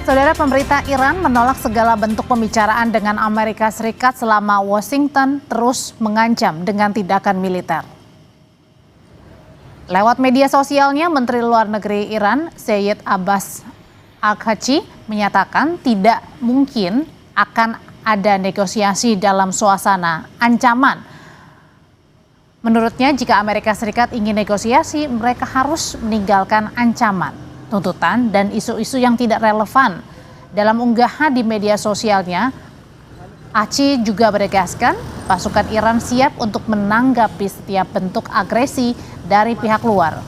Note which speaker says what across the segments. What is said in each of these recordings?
Speaker 1: Saudara, pemerintah Iran menolak segala bentuk pembicaraan dengan Amerika Serikat selama Washington terus mengancam dengan tindakan militer. Lewat media sosialnya, Menteri Luar Negeri Iran, Seyed Abbas Araghchi, menyatakan tidak mungkin akan ada negosiasi dalam suasana ancaman. Menurutnya, jika Amerika Serikat ingin negosiasi, mereka harus meninggalkan ancaman, tuntutan, dan isu-isu yang tidak relevan. Dalam unggahan di media sosialnya, Araghchi juga menegaskan pasukan Iran siap untuk menanggapi setiap bentuk agresi dari pihak luar.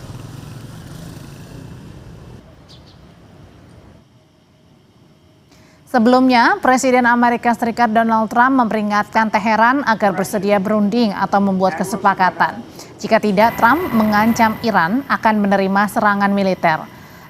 Speaker 1: Sebelumnya, Presiden Amerika Serikat Donald Trump memperingatkan Teheran agar bersedia berunding atau membuat kesepakatan. Jika tidak, Trump mengancam Iran akan menerima serangan militer.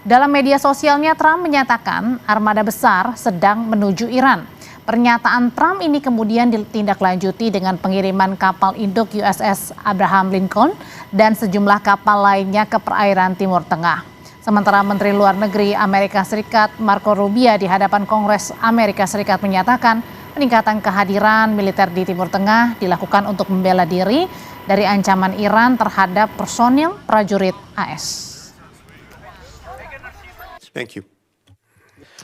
Speaker 1: Dalam media sosialnya, Trump menyatakan armada besar sedang menuju Iran. Pernyataan Trump ini kemudian ditindaklanjuti dengan pengiriman kapal induk USS Abraham Lincoln dan sejumlah kapal lainnya ke perairan Timur Tengah. Sementara Menteri Luar Negeri Amerika Serikat Marco Rubio di hadapan Kongres Amerika Serikat menyatakan peningkatan kehadiran militer di Timur Tengah dilakukan untuk membela diri dari ancaman Iran terhadap personil prajurit AS.
Speaker 2: Thank you.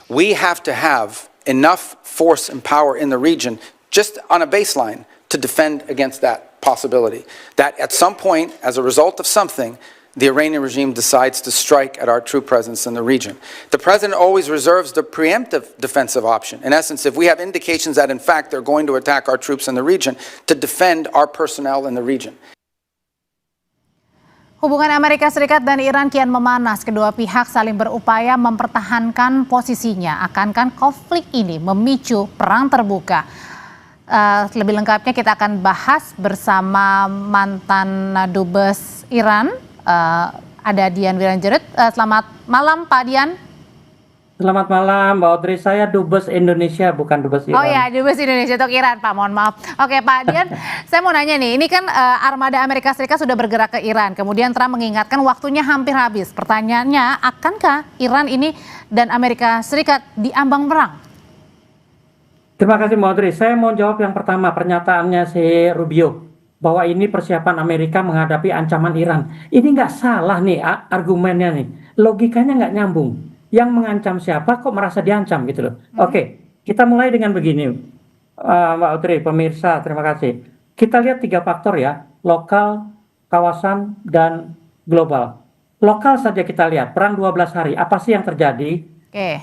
Speaker 2: We have to have enough force and power in the region just on a baseline to defend against that possibility. That at some point, as a result of something, the Iranian regime decides to strike at our true presence in the region. The president always reserves the preemptive defensive option. In essence, if we have indications that in fact they're going to attack our troops in the region, to defend our personnel in the region.
Speaker 1: Hubungan Amerika Serikat dan Iran kian memanas. Kedua pihak saling berupaya mempertahankan posisinya. Akankah konflik ini memicu perang terbuka? Lebih lengkapnya kita akan bahas bersama mantan Dubes Iran, ada Dian Wiranjerit. Selamat malam Pak Dian.
Speaker 3: Selamat malam Mbak Audrey, saya Dubes Indonesia bukan Dubes Iran.
Speaker 1: Oh ya, Dubes Indonesia untuk Iran Pak, mohon maaf. Oke Pak Dian, saya mau nanya nih, ini kan armada Amerika Serikat sudah bergerak ke Iran, kemudian Trump mengingatkan waktunya hampir habis. Pertanyaannya, akankah Iran ini dan Amerika Serikat diambang perang?
Speaker 3: Terima kasih Mbak Audrey, saya mau jawab yang pertama, pernyataannya si Rubio bahwa ini persiapan Amerika menghadapi ancaman Iran. Ini nggak salah nih argumennya nih, logikanya nggak nyambung. Yang mengancam siapa kok merasa diancam gitu loh. Oke, kita mulai dengan begini, Mbak Audrey, pemirsa, terima kasih. Kita lihat 3 faktor ya, lokal, kawasan, dan global. Lokal saja kita lihat, perang 12 hari, apa sih yang terjadi?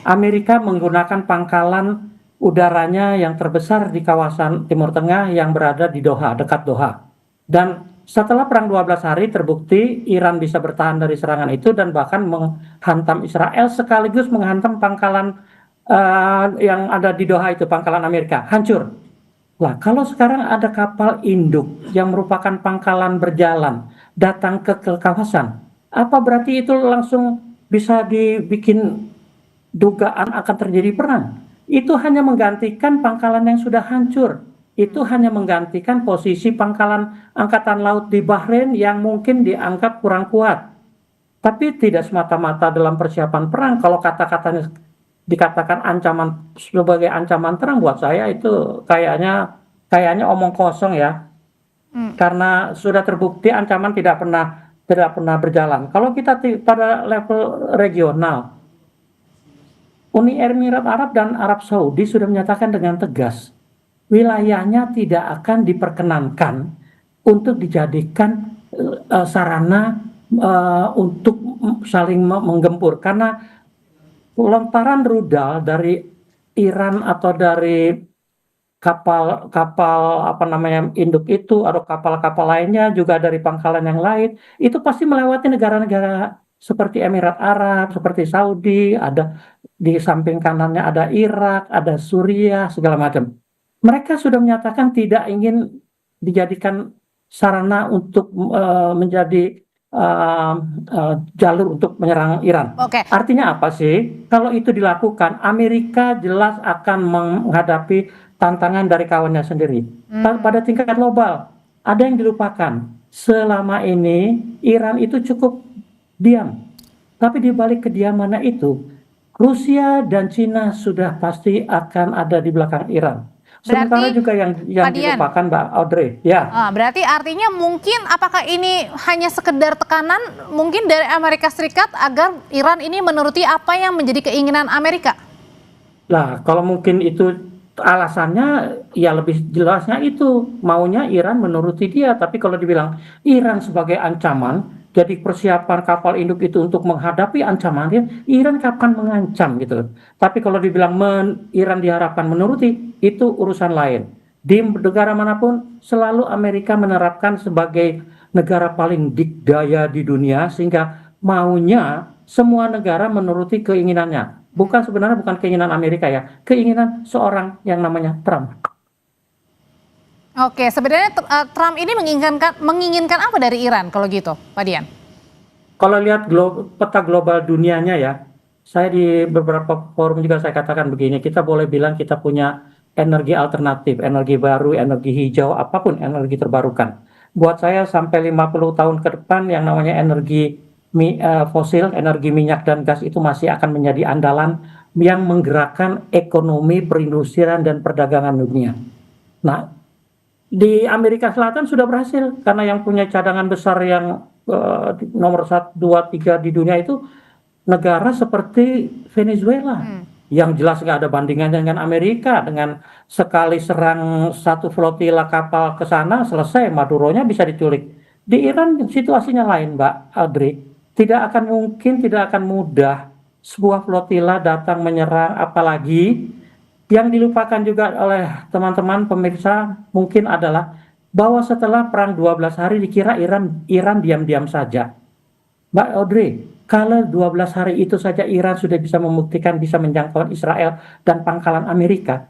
Speaker 3: Amerika menggunakan pangkalan udaranya yang terbesar di kawasan Timur Tengah yang berada di Doha, dekat Doha. Dan setelah perang 12 hari terbukti Iran bisa bertahan dari serangan itu dan bahkan menghantam Israel sekaligus menghantam pangkalan yang ada di Doha itu, pangkalan Amerika, hancur. Nah, kalau sekarang ada kapal induk yang merupakan pangkalan berjalan datang ke kawasan, apa berarti itu langsung bisa dibikin dugaan akan terjadi perang? Itu hanya menggantikan pangkalan yang sudah hancur. Itu hanya menggantikan posisi pangkalan angkatan laut di Bahrain yang mungkin dianggap kurang kuat. Tapi tidak semata-mata dalam persiapan perang. Kalau kata-katanya dikatakan ancaman sebagai ancaman perang, buat saya itu kayaknya omong kosong ya. Karena sudah terbukti ancaman tidak pernah berjalan. Kalau kita pada level regional, Uni Emirat Arab dan Arab Saudi sudah menyatakan dengan tegas wilayahnya tidak akan diperkenankan untuk dijadikan sarana untuk saling menggempur, karena lontaran rudal dari Iran atau dari kapal induk itu atau kapal-kapal lainnya juga dari pangkalan yang lain itu pasti melewati negara-negara seperti Emirat Arab, seperti Saudi, ada di samping kanannya ada Irak, ada Suriah, segala macam. Mereka sudah menyatakan tidak ingin dijadikan sarana untuk menjadi jalur untuk menyerang Iran. Artinya apa sih? Kalau itu dilakukan, Amerika jelas akan menghadapi tantangan dari kawannya sendiri. Pada tingkat global, ada yang dilupakan. Selama ini Iran itu cukup diam. Tapi di balik kediamannya itu, Rusia dan Cina sudah pasti akan ada di belakang Iran. Sementara
Speaker 1: Berarti,
Speaker 3: juga yang
Speaker 1: Pak Dian,
Speaker 3: dilupakan Mbak Audrey, ya.
Speaker 1: berarti artinya mungkin apakah ini hanya sekedar tekanan mungkin dari Amerika Serikat agar Iran ini menuruti apa yang menjadi keinginan Amerika?
Speaker 3: Nah, kalau mungkin itu alasannya, ya lebih jelasnya itu maunya Iran menuruti dia. Tapi kalau dibilang Iran sebagai ancaman, jadi persiapan kapal induk itu untuk menghadapi ancaman dia, Iran kapan mengancam gitu. Tapi kalau dibilang Iran diharapkan menuruti, itu urusan lain. Di negara manapun selalu Amerika menerapkan sebagai negara paling dikdaya di dunia, sehingga maunya semua negara menuruti keinginannya. Sebenarnya bukan keinginan Amerika ya, keinginan seorang yang namanya Trump.
Speaker 1: Oke, sebenarnya Trump ini menginginkan apa dari Iran kalau gitu, Pak Dian?
Speaker 3: Kalau lihat peta global dunianya ya, saya di beberapa forum juga saya katakan begini, kita boleh bilang kita punya energi alternatif, energi baru, energi hijau, apapun energi terbarukan. Buat saya sampai 50 tahun ke depan yang namanya energi fosil, energi minyak dan gas itu masih akan menjadi andalan yang menggerakkan ekonomi, perindustrian, dan perdagangan dunia. Nah, di Amerika Selatan sudah berhasil karena yang punya cadangan besar yang nomor 1, 2, 3 di dunia itu negara seperti Venezuela. Yang jelas nggak ada bandingannya dengan Amerika, dengan sekali serang satu flotila kapal ke sana selesai, Maduronya bisa diculik. Di Iran situasinya lain, Mbak Audrey. Tidak akan mudah sebuah flotila datang menyerang, apalagi yang dilupakan juga oleh teman-teman pemirsa mungkin adalah bahwa setelah perang 12 hari dikira Iran diam-diam saja. Mbak Audrey, kalau 12 hari itu saja Iran sudah bisa membuktikan bisa menjangkau Israel dan pangkalan Amerika.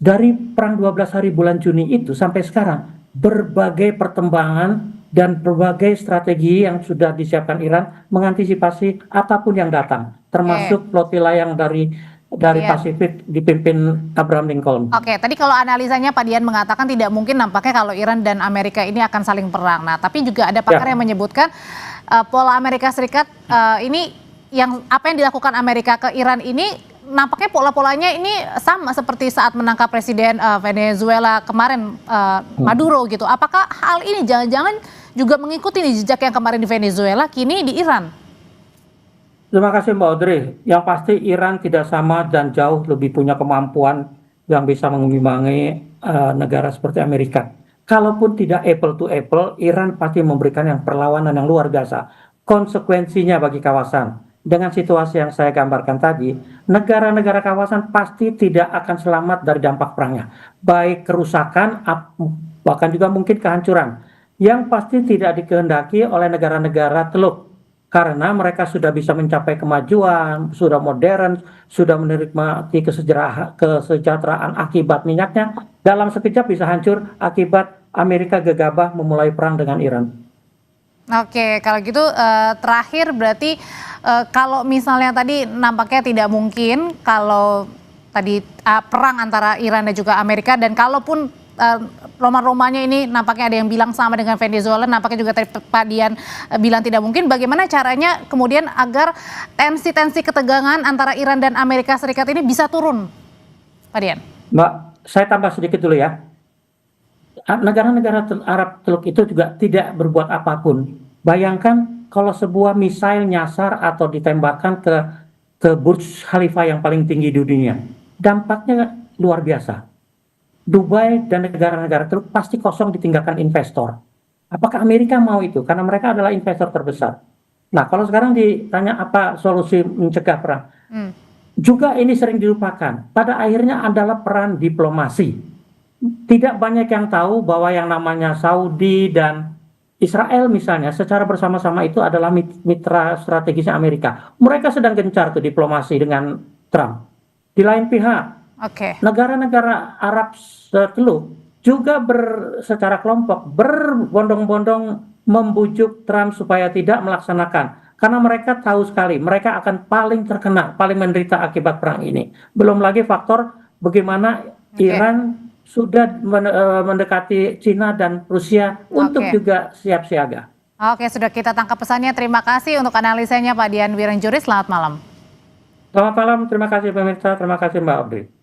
Speaker 3: Dari perang 12 hari bulan Juni itu sampai sekarang, berbagai pertembangan dan berbagai strategi yang sudah disiapkan Iran mengantisipasi apapun yang datang, termasuk flotila yang dari Pasifik dipimpin Abraham Lincoln.
Speaker 1: Oke, tadi kalau analisanya Pak Dian mengatakan tidak mungkin nampaknya kalau Iran dan Amerika ini akan saling perang. Nah, tapi juga ada pakar yang menyebutkan pola Amerika Serikat ini apa yang dilakukan Amerika ke Iran ini nampaknya pola-polanya ini sama seperti saat menangkap Presiden Venezuela kemarin Maduro gitu. Apakah hal ini jangan-jangan juga mengikuti jejak yang kemarin di Venezuela kini di Iran?
Speaker 3: Terima kasih Mbak Audrey. Yang pasti Iran tidak sama dan jauh lebih punya kemampuan yang bisa mengimbangi negara seperti Amerika. Kalaupun tidak apple to apple, Iran pasti memberikan yang perlawanan yang luar biasa. Konsekuensinya bagi kawasan. Dengan situasi yang saya gambarkan tadi, negara-negara kawasan pasti tidak akan selamat dari dampak perangnya. Baik kerusakan, bahkan juga mungkin kehancuran. Yang pasti tidak dikehendaki oleh negara-negara Teluk. Karena mereka sudah bisa mencapai kemajuan, sudah modern, sudah menikmati kesejahteraan akibat minyaknya, dalam sekejap bisa hancur akibat Amerika gegabah memulai perang dengan Iran.
Speaker 1: Oke, kalau gitu terakhir berarti kalau misalnya tadi nampaknya tidak mungkin kalau tadi perang antara Iran dan juga Amerika, dan kalaupun Roma-Romanya ini nampaknya ada yang bilang sama dengan Venezuela, nampaknya juga tadi Pak Dian bilang tidak mungkin. Bagaimana caranya kemudian agar tensi-tensi ketegangan antara Iran dan Amerika Serikat ini bisa turun, Pak Dian?
Speaker 3: Mbak, saya tambah sedikit dulu ya. Negara-negara Arab Teluk itu juga tidak berbuat apapun. Bayangkan kalau sebuah misail nyasar atau ditembakkan ke Burj Khalifa yang paling tinggi di dunia. Dampaknya luar biasa. Dubai dan negara-negara Teluk pasti kosong ditinggalkan investor. Apakah Amerika mau itu? Karena mereka adalah investor terbesar. Nah, kalau sekarang ditanya apa solusi mencegah perang, juga ini sering dilupakan. Pada akhirnya adalah peran diplomasi. Tidak banyak yang tahu bahwa yang namanya Saudi dan Israel misalnya secara bersama-sama itu adalah mitra strategisnya Amerika. Mereka sedang gencar tuh diplomasi dengan Trump. Di lain pihak, negara-negara Arab Teluk juga secara kelompok berbondong-bondong membujuk Trump supaya tidak melaksanakan. Karena mereka tahu sekali, mereka akan paling terkena, paling menderita akibat perang ini. Belum lagi faktor bagaimana Iran sudah mendekati Cina dan Rusia untuk juga siap siaga.
Speaker 1: Oke, sudah kita tangkap pesannya. Terima kasih untuk analisanya Pak Dian Wirenjuri. Selamat malam.
Speaker 3: Selamat malam, terima kasih pemirsa, terima kasih Mbak Audrey.